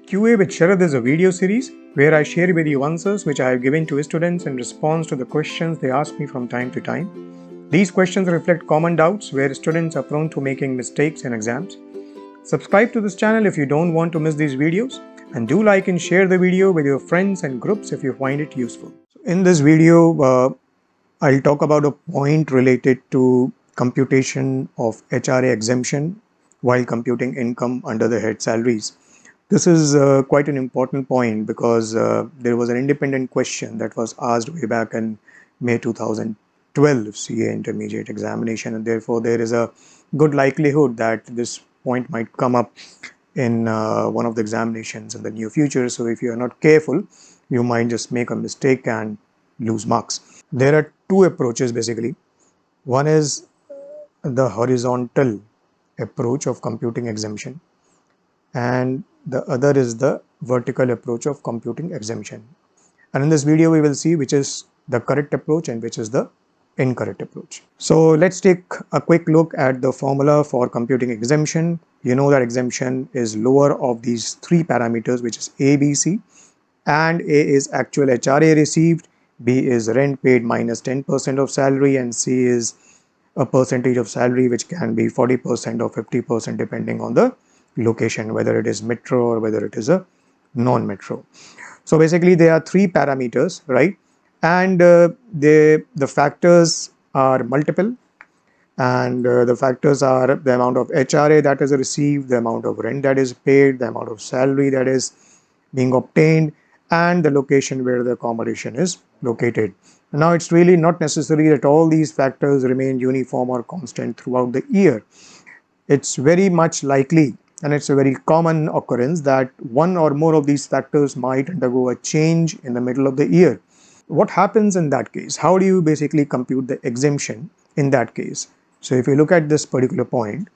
QA with Sharad is a video series where I share with you answers which I have given to students in response to the questions they ask me from time to time. These questions reflect common doubts where students are prone to making mistakes in exams. Subscribe to this channel if you don't want to miss these videos, and do like and share the video with your friends and groups if you find it useful. In this video, I'll talk about a point related to computation of HRA exemption while computing income under the head salaries. This is quite an important point because there was an independent question that was asked way back in May 2012 CA Intermediate Examination, and therefore there is a good likelihood that this point might come up in one of the examinations in the near future. So if you are not careful, you might just make a mistake and lose marks. There are two approaches basically. One is the horizontal approach of computing exemption, and the other is the vertical approach of computing exemption. And in this video we will see which is the correct approach and which is the incorrect approach. So let's take a quick look at the formula for computing exemption. You know that exemption is lower of these three parameters, which is A, B, C, and A is actual HRA received, B is rent paid minus 10% of salary, and C is a percentage of salary which can be 40% or 50% depending on the location, whether it is metro or whether it is a non-metro. So basically there are three parameters, right? And the factors are multiple, and the factors are the amount of HRA that is received, the amount of rent that is paid, the amount of salary that is being obtained, and the location where the accommodation is located. Now it's really not necessary that all these factors remain uniform or constant throughout the year. It's very much likely, and it's a very common occurrence, that one or more of these factors might undergo a change in the middle of the year. What happens in that case? How do you basically compute the exemption in that case? So if you look at this particular point,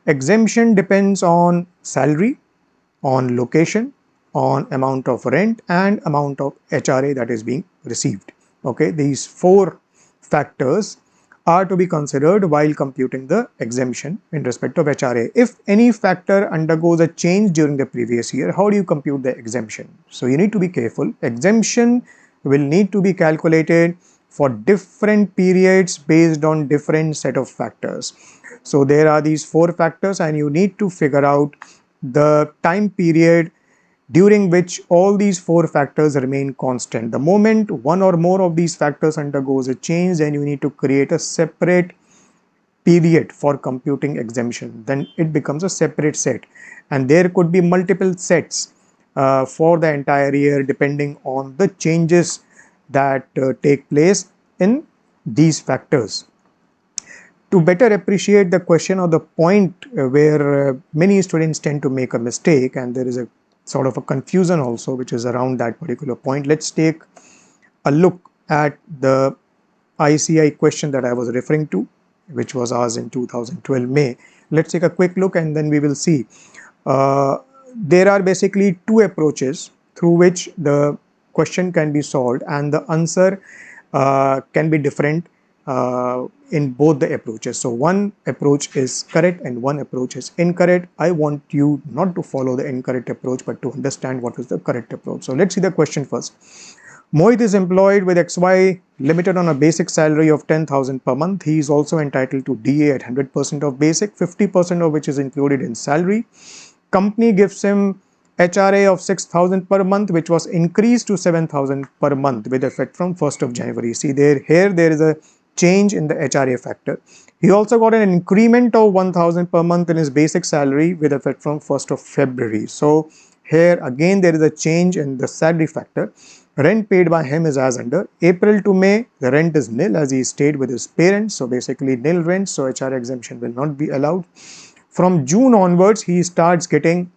exemption depends on salary, on location, on amount of rent, and amount of HRA that is being received. Okay, these four factors are to be considered while computing the exemption in respect of HRA. If any factor undergoes a change during the previous year, how do you compute the exemption? So you need to be careful. Exemption will need to be calculated for different periods based on different set of factors. So there are these four factors, and you need to figure out the time period during which all these four factors remain constant. The moment one or more of these factors undergoes a change, then you need to create a separate period for computing exemption. Then it becomes a separate set, and there could be multiple sets for the entire year depending on the changes that take place in these factors. To better appreciate the question or the point where many students tend to make a mistake, and there is a sort of a confusion also which is around that particular point, let's take a look at the ICAI question that I was referring to, which was asked in 2012 May. Let's take a quick look and then we will see. There are basically two approaches through which the question can be solved, and the answer can be different in both the approaches. So one approach is correct and one approach is incorrect. I want you not to follow the incorrect approach but to understand what is the correct approach. So let's see the question first. Mohit is employed with XY Limited on a basic salary of 10,000 per month. He is also entitled to DA at 100% of basic, 50% of which is included in salary. Company gives him HRA of 6,000 per month, which was increased to 7,000 per month with effect from 1st of January. See there is a change in the HRA factor. He also got an increment of 1,000 per month in his basic salary with effect from 1st of February. So here again there is a change in the salary factor. Rent paid by him is as under. April to May, the rent is nil as he stayed with his parents. So basically nil rent, so HRA exemption will not be allowed. From June onwards, he starts paying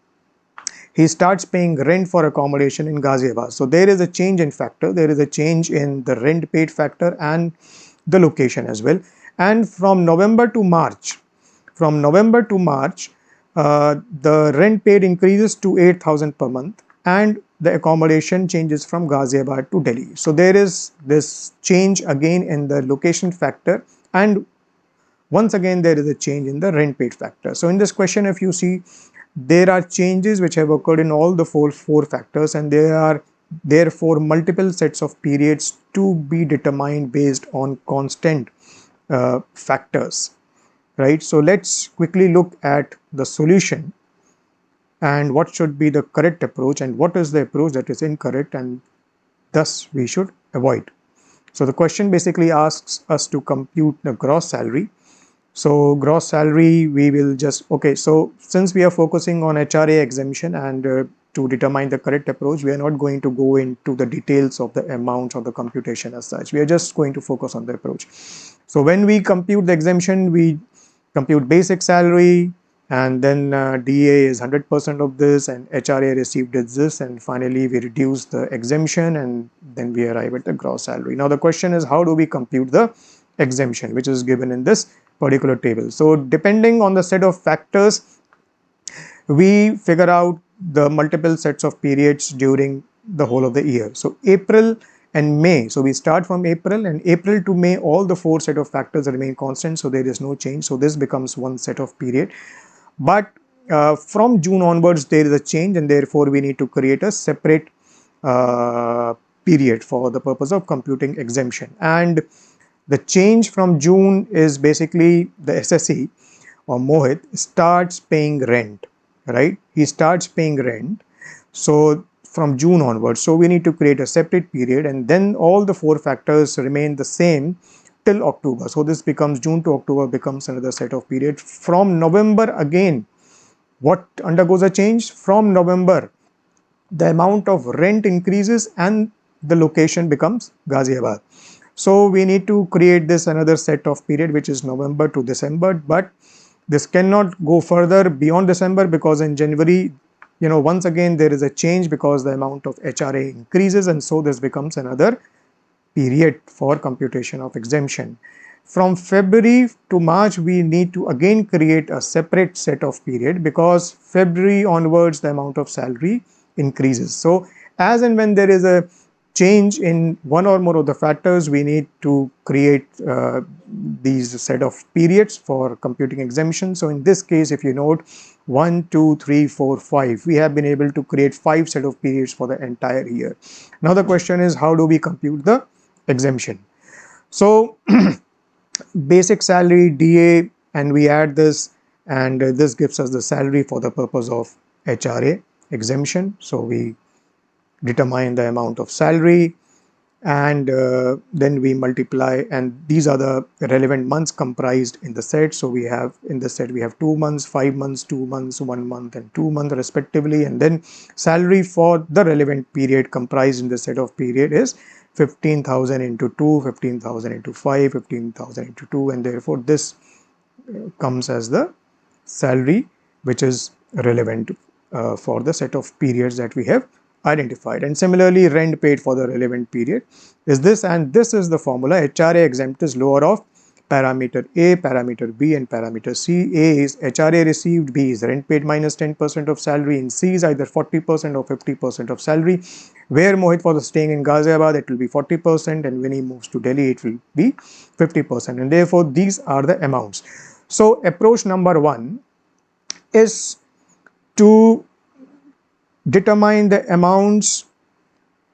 rent for accommodation in Ghaziabad. So there is a change in factor. There is a change in the rent paid factor and the location as well. And from November to March, the rent paid increases to 8,000 per month, and the accommodation changes from Ghaziabad to Delhi. So there is this change again in the location factor, and once again there is a change in the rent paid factor. So in this question, if you see, there are changes which have occurred in all the four factors, and there are therefore multiple sets of periods to be determined based on constant factors, right? So let's quickly look at the solution and what should be the correct approach and what is the approach that is incorrect and thus we should avoid. So the question basically asks us to compute the gross salary. So gross salary, we will just, okay, so since we are focusing on HRA exemption and to determine the correct approach, we are not going to go into the details of the amounts or the computation as such. We are just going to focus on the approach. So when we compute the exemption, we compute basic salary, and then DA is 100% of this, and HRA received is this, and finally we reduce the exemption, and then we arrive at the gross salary. Now the question is, how do we compute the exemption, which is given in this particular table? So depending on the set of factors, we figure out the multiple sets of periods during the whole of the year. So April and May, so we start from April, and April to May all the four set of factors remain constant, so there is no change, so this becomes one set of period. But from June onwards there is a change, and therefore we need to create a separate period for the purpose of computing exemption. And the change from June is basically the SSE or Mohit starts paying rent, right? He starts paying rent, so from June onwards, so we need to create a separate period, and then all the four factors remain the same till October. So this becomes June to October becomes another set of period. From November again, what undergoes a change? From November, the amount of rent increases and the location becomes Ghaziabad. So we need to create this another set of period which is November to December, but this cannot go further beyond December because in January, once again there is a change because the amount of HRA increases, and so this becomes another period for computation of exemption. From February to March, we need to again create a separate set of period because February onwards the amount of salary increases. So as and when there is a change in one or more of the factors, we need to create these set of periods for computing exemption. So in this case, if you note 1, 2, 3, 4, 5, we have been able to create 5 set of periods for the entire year. Now the question is, how do we compute the exemption? So basic salary, DA, and we add this, and this gives us the salary for the purpose of HRA exemption. So we determine the amount of salary, and then we multiply, and these are the relevant months comprised in the set. So we have in the set we have 2 months, 5 months, 2 months, 1 month and 2 months respectively, and then salary for the relevant period comprised in the set of period is 15,000 into 2, 15,000 into 5, 15,000 into 2, and therefore this comes as the salary which is relevant for the set of periods that we have identified. And similarly, rent paid for the relevant period is this, and this is the formula. HRA exempt is lower of parameter A, parameter B and parameter C. A is HRA received, B is rent paid minus 10% of salary, and C is either 40% or 50% of salary. Where Mohit was staying in Ghaziabad, it will be 40%, and when he moves to Delhi, it will be 50%, and therefore these are the amounts. So approach number 1 is to determine the amounts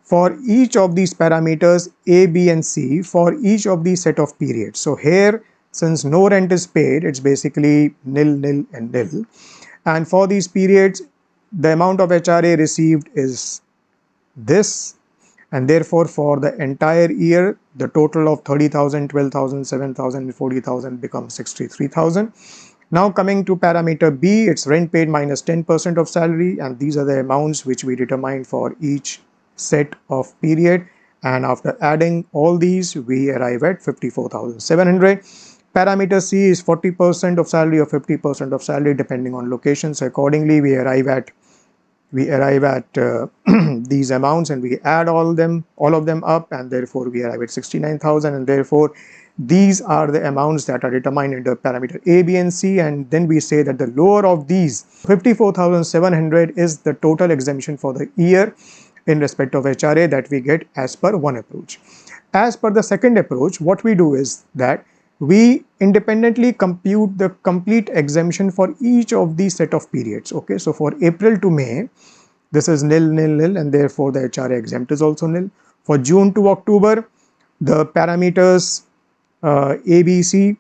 for each of these parameters A, B and C for each of these set of periods. So here, since no rent is paid, it's basically nil, nil and nil. And for these periods, the amount of HRA received is this, and therefore for the entire year, the total of 30,000, 12,000, 7,000 and 40,000 becomes 63,000. Now coming to parameter B, it's rent paid minus 10% of salary, and these are the amounts which we determined for each set of period, and after adding all these we arrive at 54,700. Parameter C is 40% of salary or 50% of salary depending on location, so accordingly we arrive at these amounts and we add all of them up, and therefore we arrive at 69,000, and therefore these are the amounts that are determined under parameter A, B and C. And then we say that the lower of these 54,700 is the total exemption for the year in respect of HRA that we get as per one approach. As per the second approach, what we do is that we independently compute the complete exemption for each of these set of periods. Okay, so for April to May, this is nil, nil, nil, and therefore the HRA exempt is also nil. For June to October, the parameters ABC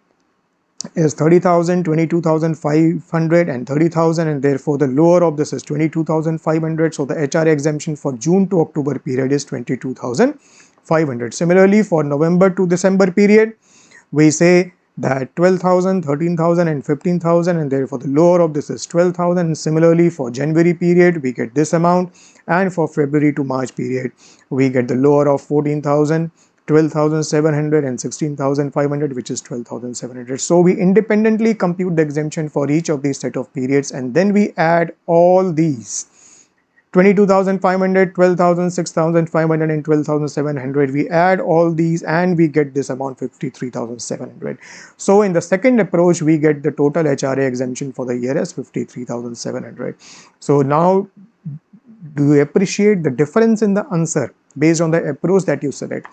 is 30,000, 22,500 and 30,000, and therefore the lower of this is 22,500. So the HRA exemption for June to October period is 22,500. Similarly, for November to December period, we say that 12,000, 13,000 and 15,000, and therefore the lower of this is 12,000. And similarly, for January period, we get this amount, and for February to March period, we get the lower of 14,000, 12,700 and 16,500, which is 12,700. So we independently compute the exemption for each of these set of periods, and then we add all these 22,500, 12,000, 6,500 and 12,700. We add all these and we get this amount 53,700. So in the second approach, we get the total HRA exemption for the year as 53,700. So now, do you appreciate the difference in the answer based on the approach that you select?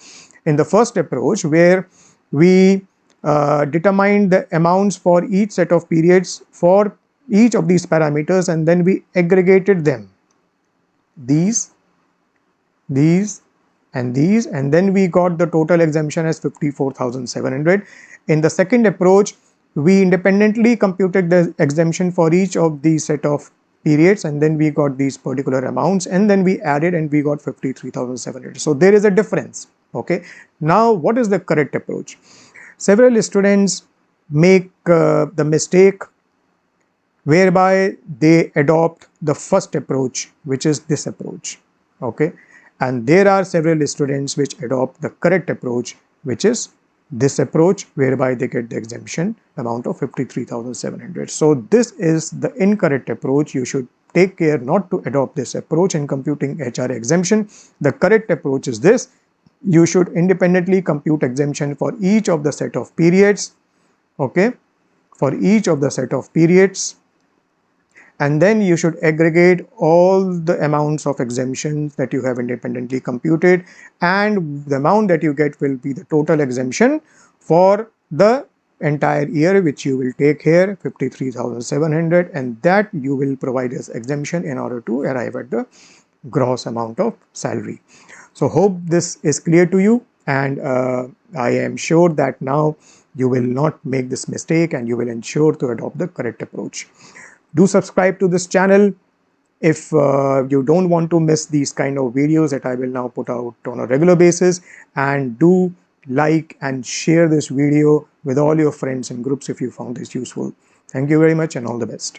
In the first approach, where we determined the amounts for each set of periods for each of these parameters, and then we aggregated them, these, and these, and then we got the total exemption as 54,700. In the second approach, we independently computed the exemption for each of these set of periods, and then we got these particular amounts, and then we added and we got 53,700. So there is a difference. Okay, now what is the correct approach? Several students make the mistake whereby they adopt the first approach, which is this approach. Okay, and there are several students which adopt the correct approach, which is this approach, whereby they get the exemption amount of 53,700. So this is the incorrect approach. You should take care not to adopt this approach in computing HRA exemption. The correct approach is this: you should independently compute exemption for each of the set of periods. Okay, for each of the set of periods, and then you should aggregate all the amounts of exemptions that you have independently computed, and the amount that you get will be the total exemption for the entire year, which you will take here 53,700, and that you will provide as exemption in order to arrive at the gross amount of salary. So hope this is clear to you, and I am sure that now you will not make this mistake and you will ensure to adopt the correct approach. Do subscribe to this channel if you don't want to miss these kind of videos that I will now put out on a regular basis, and do like and share this video with all your friends and groups if you found this useful. Thank you very much and all the best.